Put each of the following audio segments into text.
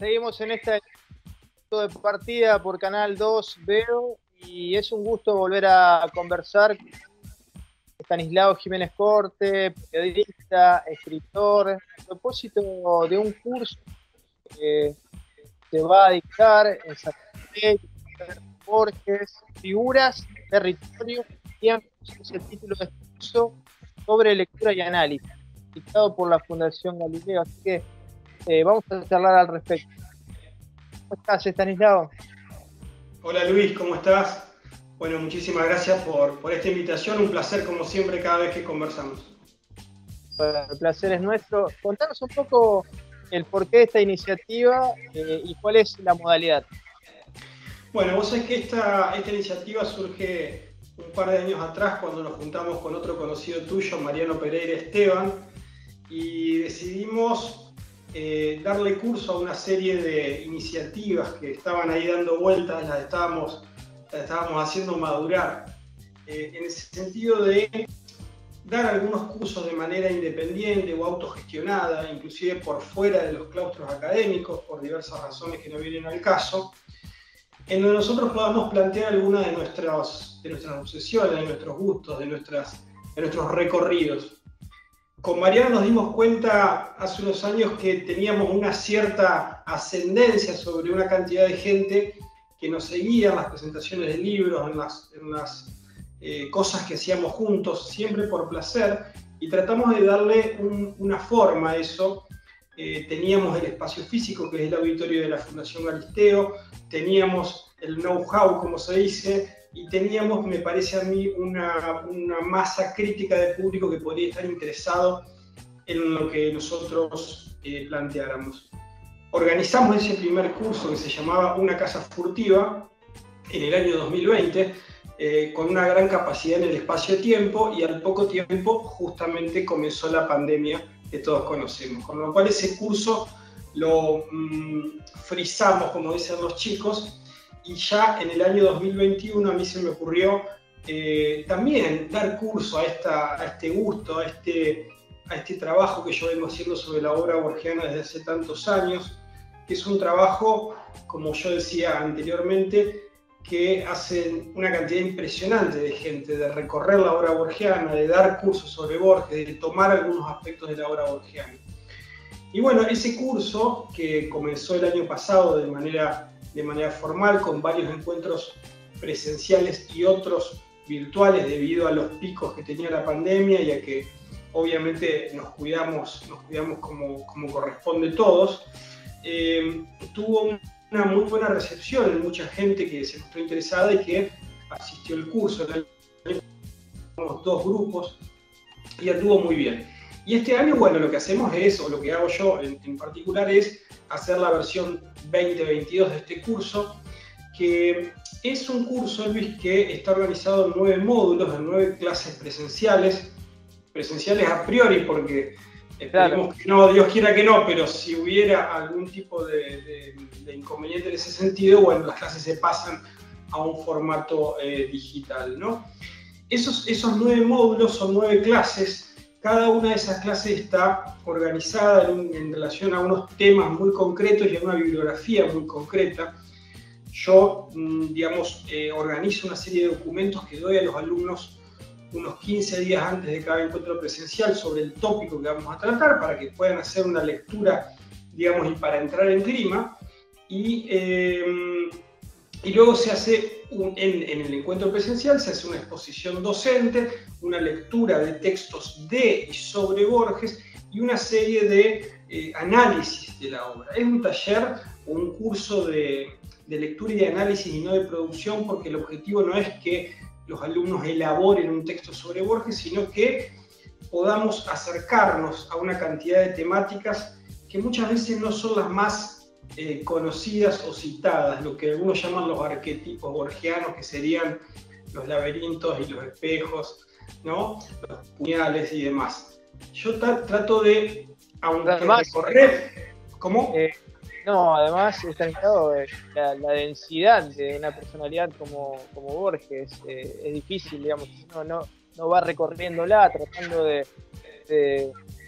Seguimos en esta de partida por Canal 2 Veo y es un gusto volver a conversar con Estanislao Jiménez Corte, periodista, escritor, a propósito de un curso que se va a dictar en San José, Borges, Figuras, Territorio, Tiempos, es el título de este curso sobre lectura y análisis, dictado por la Fundación Galileo, así que vamos a charlar al respecto. ¿Cómo estás, Estanislao? Hola Luis, ¿cómo estás? Bueno, muchísimas gracias por esta invitación, un placer como siempre cada vez que conversamos. Bueno, el placer es nuestro. Contanos un poco el porqué de esta iniciativa y cuál es la modalidad. Bueno, vos sabés que esta iniciativa surge un par de años atrás cuando nos juntamos con otro conocido tuyo, Mariano Pereira Esteban, y decidimos darle curso a una serie de iniciativas que estaban ahí dando vueltas, las estábamos haciendo madurar, en ese sentido de dar algunos cursos de manera independiente o autogestionada, inclusive por fuera de los claustros académicos, por diversas razones que no vienen al caso, en donde nosotros podamos plantear algunas de nuestras obsesiones, de nuestros gustos, de nuestros recorridos. Con Mariano nos dimos cuenta hace unos años que teníamos una cierta ascendencia sobre una cantidad de gente que nos seguía en las presentaciones de libros, en las cosas que hacíamos juntos, siempre por placer, y tratamos de darle una forma a eso. Teníamos el espacio físico, que es el auditorio de la Fundación Galileo, teníamos el know-how, como se dice, y teníamos, me parece a mí, una masa crítica de público que podría estar interesado en lo que nosotros planteáramos. Organizamos ese primer curso que se llamaba Una casa furtiva en el año 2020, con una gran capacidad en el espacio-tiempo, y al poco tiempo justamente comenzó la pandemia que todos conocemos, con lo cual ese curso lo frizamos, como dicen los chicos, y ya en el año 2021 a mí se me ocurrió también dar curso a este gusto, a este trabajo que yo vengo haciendo sobre la obra borgiana desde hace tantos años, que es un trabajo, como yo decía anteriormente, que hacen una cantidad impresionante de gente, de recorrer la obra borgiana, de dar cursos sobre Borges, de tomar algunos aspectos de la obra borgiana. Y bueno, ese curso, que comenzó el año pasado de manera formal, con varios encuentros presenciales y otros virtuales debido a los picos que tenía la pandemia y a que obviamente nos cuidamos como corresponde todos, tuvo una muy buena recepción en mucha gente que se mostró interesada y que asistió al curso. Tenemos 2 grupos y anduvo muy bien. Y este año, bueno, lo que hacemos es, o lo que hago yo en particular, es hacer la versión 2022 de este curso, que es un curso, Luis, que está organizado en 9 módulos, en 9 clases presenciales a priori, porque esperemos que no, Dios quiera que no, pero si hubiera algún tipo de inconveniente en ese sentido, bueno, las clases se pasan a un formato digital, ¿no? Esos 9 módulos son 9 clases. Cada una de esas clases está organizada en relación a unos temas muy concretos y a una bibliografía muy concreta. Yo, organizo una serie de documentos que doy a los alumnos unos 15 días antes de cada encuentro presencial sobre el tópico que vamos a tratar, para que puedan hacer una lectura, y para entrar en clima. Y luego se hace, en el encuentro presencial, se hace una exposición docente, una lectura de textos de y sobre Borges y una serie de análisis de la obra. Es un taller o un curso de lectura y de análisis y no de producción, porque el objetivo no es que los alumnos elaboren un texto sobre Borges, sino que podamos acercarnos a una cantidad de temáticas que muchas veces no son las más conocidas o citadas, lo que algunos llaman los arquetipos borgianos, que serían los laberintos y los espejos, ¿no? Los puñales y demás. Yo trato de, aunque además, recorrer... ¿Cómo? Además está indicado la densidad de una personalidad como Borges. Es difícil, digamos, uno no va recorriéndola, tratando de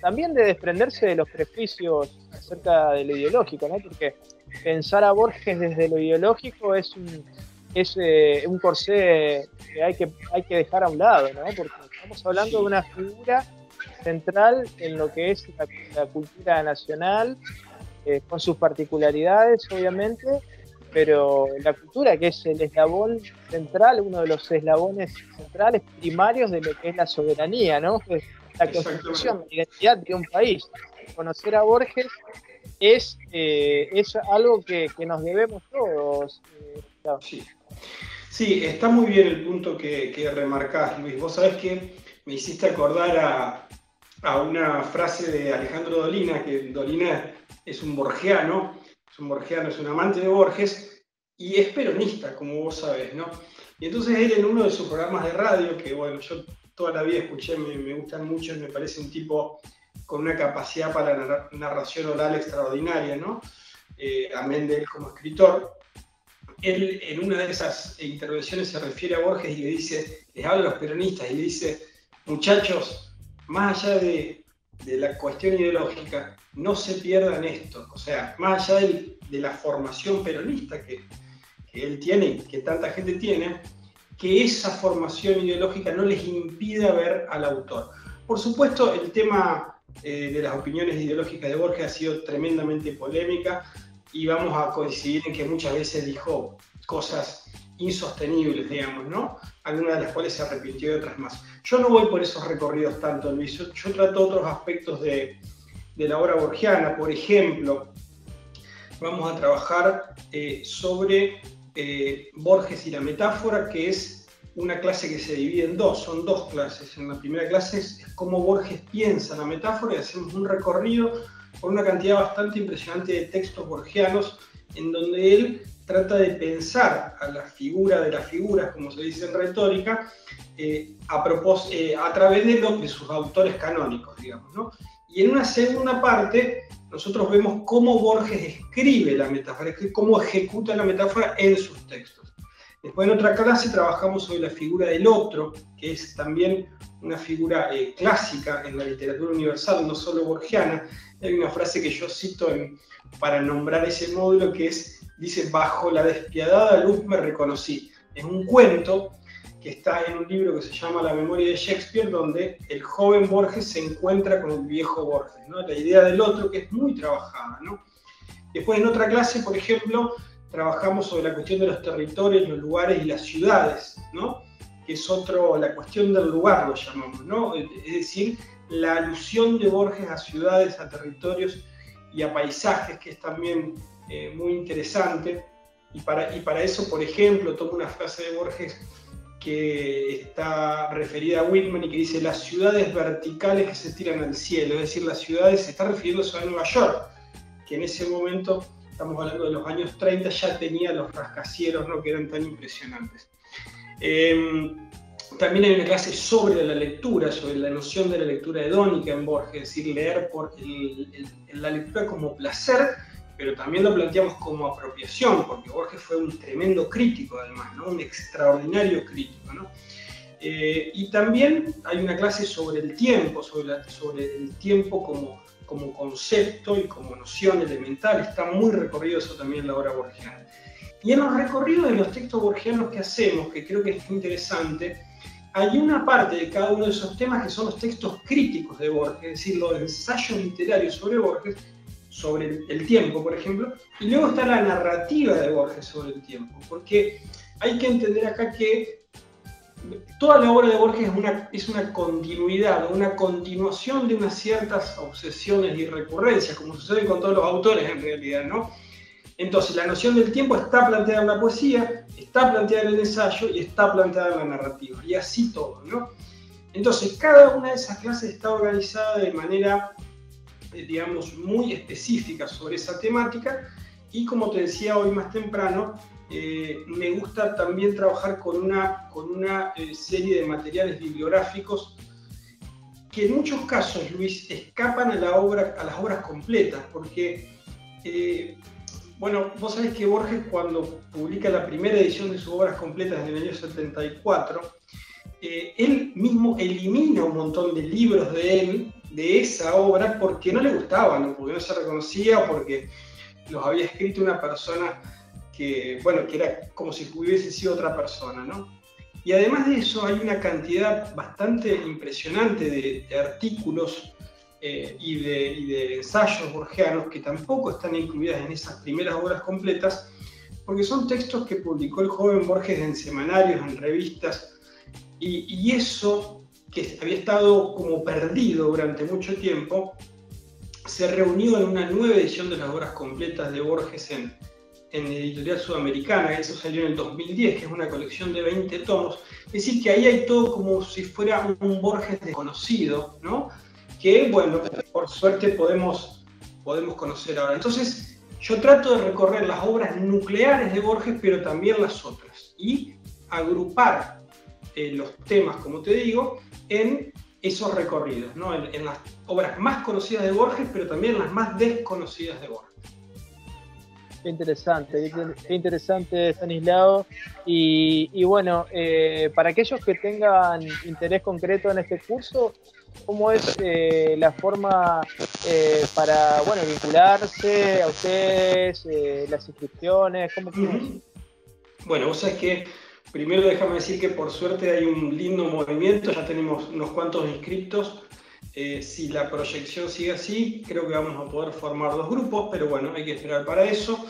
también de desprenderse de los prejuicios acerca de lo ideológico, ¿no? Porque pensar a Borges desde lo ideológico es un corsé que hay que dejar a un lado, ¿no? Porque estamos hablando de una figura central en lo que es la cultura nacional, con sus particularidades, obviamente, pero la cultura, que es el eslabón central, uno de los eslabones centrales primarios de lo que es la soberanía, ¿no? Que es la constitución, la identidad de un país. Conocer a Borges es algo que nos debemos todos. Claro. Sí, está muy bien el punto que remarcás, Luis. Vos sabés que me hiciste acordar a una frase de Alejandro Dolina, que Dolina es un borgiano, es un amante de Borges y es peronista, como vos sabés, ¿no? Y entonces él, en uno de sus programas de radio, que bueno, yo toda la vida escuché, me gustan mucho, me parece un tipo con una capacidad para la narración oral extraordinaria, ¿no? Amén de él como escritor. Él, en una de esas intervenciones, se refiere a Borges y le dice, les habla a los peronistas y le dice, muchachos, más allá de la cuestión ideológica, no se pierdan esto. O sea, más allá de la formación peronista que él tiene y que tanta gente tiene, que esa formación ideológica no les impida ver al autor. Por supuesto, el tema de las opiniones ideológicas de Borges ha sido tremendamente polémica y vamos a coincidir en que muchas veces dijo cosas insostenibles, digamos, ¿no? Algunas de las cuales se arrepintió y otras más. Yo no voy por esos recorridos tanto, Luis. Yo trato otros aspectos de la obra borgiana. Por ejemplo, vamos a trabajar sobre Borges y la metáfora, que es una clase que se divide en dos. Son dos clases. En la primera clase es cómo Borges piensa la metáfora y hacemos un recorrido por una cantidad bastante impresionante de textos borgianos en donde él trata de pensar a la figura de las figuras, como se dice en retórica, a través de sus autores canónicos, digamos, ¿no? Y en una segunda parte, nosotros vemos cómo Borges escribe la metáfora, cómo ejecuta la metáfora en sus textos. Después, en otra clase, trabajamos sobre la figura del otro, que es también una figura clásica en la literatura universal, no solo borgiana. Hay una frase que yo cito para nombrar ese módulo que dice, bajo la despiadada luz me reconocí. Es un cuento que está en un libro que se llama La memoria de Shakespeare, donde el joven Borges se encuentra con el viejo Borges, ¿no? La idea del otro, que es muy trabajada, ¿no? Después, en otra clase, por ejemplo, trabajamos sobre la cuestión de los territorios, los lugares y las ciudades, ¿no? Que es la cuestión del lugar, lo llamamos, ¿no? Es decir, la alusión de Borges a ciudades, a territorios y a paisajes, que es también muy interesante. Y para eso, por ejemplo, tomo una frase de Borges que está referida a Whitman y que dice las ciudades verticales que se tiran al cielo, es decir, las ciudades, se está refiriéndose a Nueva York, que en ese momento, estamos hablando de los años 30, ya tenía los rascacielos, ¿no?, que eran tan impresionantes. También hay una clase sobre la lectura, sobre la noción de la lectura hedónica en Borges, es decir, leer por la lectura como placer, pero también lo planteamos como apropiación, porque Borges fue un tremendo crítico además, ¿no? Un extraordinario crítico, ¿no? Y también hay una clase sobre el tiempo, sobre el tiempo como concepto y como noción elemental. Está muy recorrido eso también en la obra borgiana. Y en los recorridos de los textos borgianos que hacemos, que creo que es interesante, hay una parte de cada uno de esos temas que son los textos críticos de Borges, es decir, los ensayos literarios sobre Borges, sobre el tiempo, por ejemplo, y luego está la narrativa de Borges sobre el tiempo, porque hay que entender acá que toda la obra de Borges es una continuidad, una continuación de unas ciertas obsesiones y recurrencias, como sucede con todos los autores en realidad, ¿no? Entonces, la noción del tiempo está planteada en la poesía, está planteada en el ensayo y está planteada en la narrativa, y así todo, ¿no? Entonces, cada una de esas clases está organizada de manera, digamos, muy específica sobre esa temática, y como te decía hoy más temprano, me gusta también trabajar con una serie de materiales bibliográficos que en muchos casos, Luis, escapan a las obras completas, porque, bueno, vos sabés que Borges, cuando publica la primera edición de sus obras completas en el año 74, él mismo elimina un montón de libros de él, de esa obra porque no le gustaban, porque no se reconocía, o porque los había escrito una persona que, bueno, que era como si hubiese sido otra persona, ¿no? Y además de eso hay una cantidad bastante impresionante de artículos y de ensayos borgianos que tampoco están incluidas en esas primeras obras completas, porque son textos que publicó el joven Borges en semanarios, en revistas, y eso que había estado como perdido durante mucho tiempo, se reunió en una nueva edición de las obras completas de Borges en Editorial Sudamericana. Eso salió en el 2010, que es una colección de 20 tomos. Es decir, que ahí hay todo como si fuera un Borges desconocido, ¿no? Que, bueno, por suerte podemos conocer ahora. Entonces, yo trato de recorrer las obras nucleares de Borges, pero también las otras, y agrupar los temas, como te digo, en esos recorridos, ¿no? En las obras más conocidas de Borges, pero también las más desconocidas de Borges. Qué interesante, Estanislao. Y bueno, para aquellos que tengan interés concreto en este curso, ¿cómo es la forma para, bueno, vincularse a ustedes, las inscripciones? ¿Cómo es? Bueno, vos sabés que primero déjame decir que por suerte hay un lindo movimiento, ya tenemos unos cuantos inscriptos. Si la proyección sigue así, creo que vamos a poder formar 2 grupos, pero bueno, hay que esperar para eso.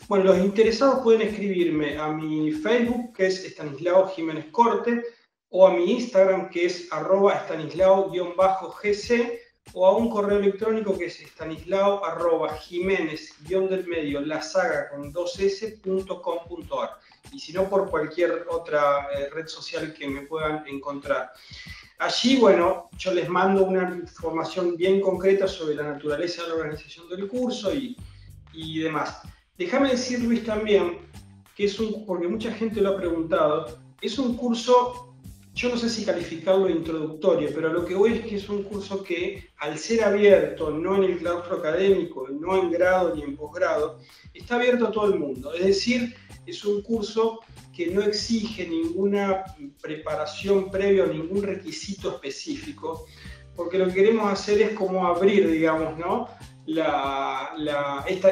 Bueno, los interesados pueden escribirme a mi Facebook, que es Estanislao Jiménez Corte, o a mi Instagram, que es @estanislao_gc, o a un correo electrónico que es estanislao@jimenez-lasaga.com.ar, y si no, por cualquier otra red social que me puedan encontrar. Allí, bueno, yo les mando una información bien concreta sobre la naturaleza de la organización del curso y demás. Déjame decir, Luis, también, que porque mucha gente lo ha preguntado, es un curso, yo no sé si calificarlo introductorio, pero lo que voy es que es un curso que, al ser abierto, no en el claustro académico, no en grado ni en posgrado, está abierto a todo el mundo. Es decir, es un curso que no exige ninguna preparación previa o ningún requisito específico, porque lo que queremos hacer es como abrir, digamos, ¿no?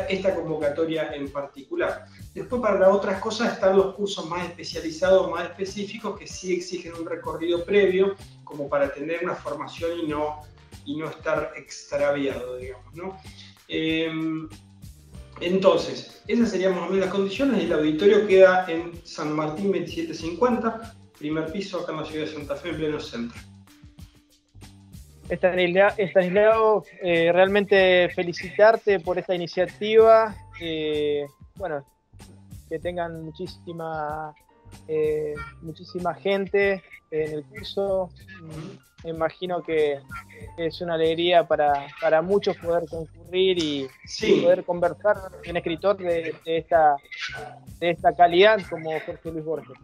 esta convocatoria en particular. Después, para otras cosas están los cursos más especializados, más específicos, que sí exigen un recorrido previo, como para tener una formación y no estar extraviado, digamos, ¿no? Entonces, esas serían más o menos las condiciones. El auditorio queda en San Martín 2750, primer piso, acá en la ciudad de Santa Fe, en pleno centro. Estanislao, realmente felicitarte por esta iniciativa. Bueno, que tengan muchísima gente en el curso. Me imagino que es una alegría para muchos poder concurrir y poder conversar con un escritor de esta calidad como Jorge Luis Borges.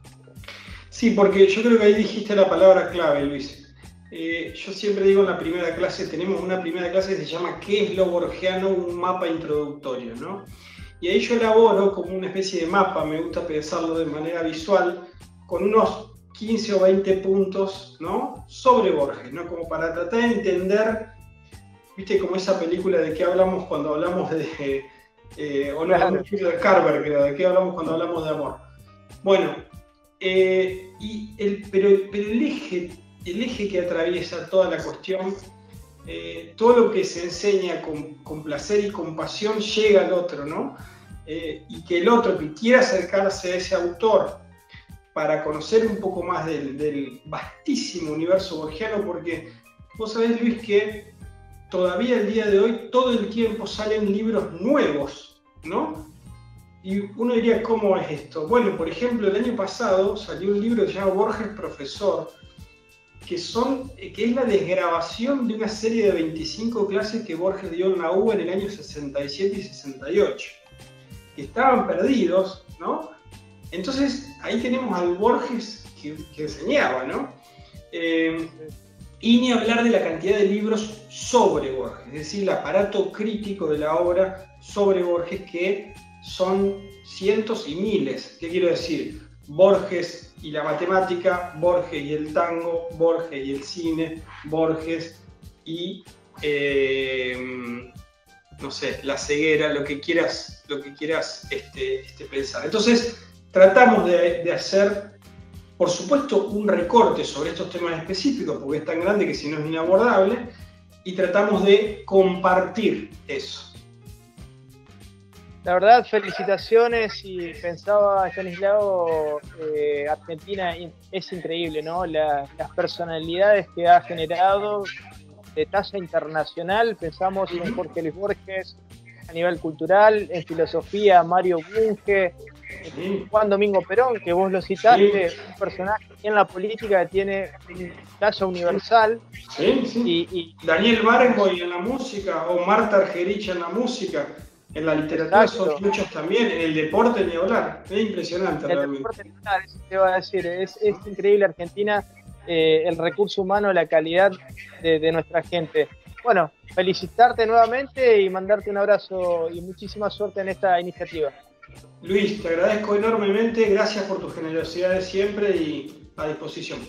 Sí, porque yo creo que ahí dijiste la palabra clave, Luis. Yo siempre digo en la primera clase, tenemos una primera clase que se llama ¿Qué es lo borgiano? Un mapa introductorio, ¿no? Y ahí yo elaboro como una especie de mapa, me gusta pensarlo de manera visual, con unos 15 o 20 puntos, ¿no? Sobre Borges, ¿no? Como para tratar de entender, viste, como esa película de qué hablamos cuando hablamos de... o no, claro. De Carver, creo, de qué hablamos cuando hablamos de amor. Bueno, pero el eje que atraviesa toda la cuestión, todo lo que se enseña con placer y con pasión llega al otro, ¿no? Y que el otro que quiera acercarse a ese autor para conocer un poco más del vastísimo universo borgiano, porque vos sabés, Luis, que todavía el día de hoy todo el tiempo salen libros nuevos, ¿no? Y uno diría, ¿cómo es esto? Bueno, por ejemplo, el año pasado salió un libro que se llama Borges Profesor, que es la desgrabación de una serie de 25 clases que Borges dio en la UBA en el año 67 y 68, que estaban perdidos, ¿no? Entonces, ahí tenemos al Borges que enseñaba, ¿no? Y ni hablar de la cantidad de libros sobre Borges, es decir, el aparato crítico de la obra sobre Borges, que son cientos y miles. ¿Qué quiero decir? Borges y la matemática, Borges y el tango, Borges y el cine, Borges y no sé, la ceguera, lo que quieras pensar. Entonces, tratamos de hacer, por supuesto, un recorte sobre estos temas específicos, porque es tan grande que si no es inabordable, y tratamos de compartir eso. La verdad, felicitaciones, y pensaba, Estanislao, Argentina es increíble, ¿no? Las personalidades que ha generado de talla internacional. Pensamos en Jorge Luis Borges a nivel cultural, en filosofía, Mario Bunge, Juan Domingo Perón, que vos lo citaste, un personaje en la política que tiene talla universal. Y Daniel Barenboim en la música, o Marta Argerich en la música. En la literatura son muchos también, en el deporte ni hablar. Es impresionante realmente. El deporte, eso te iba a decir, es increíble Argentina, el recurso humano, la calidad de nuestra gente. Bueno, felicitarte nuevamente y mandarte un abrazo y muchísima suerte en esta iniciativa. Luis, te agradezco enormemente, gracias por tu generosidad de siempre y a disposición.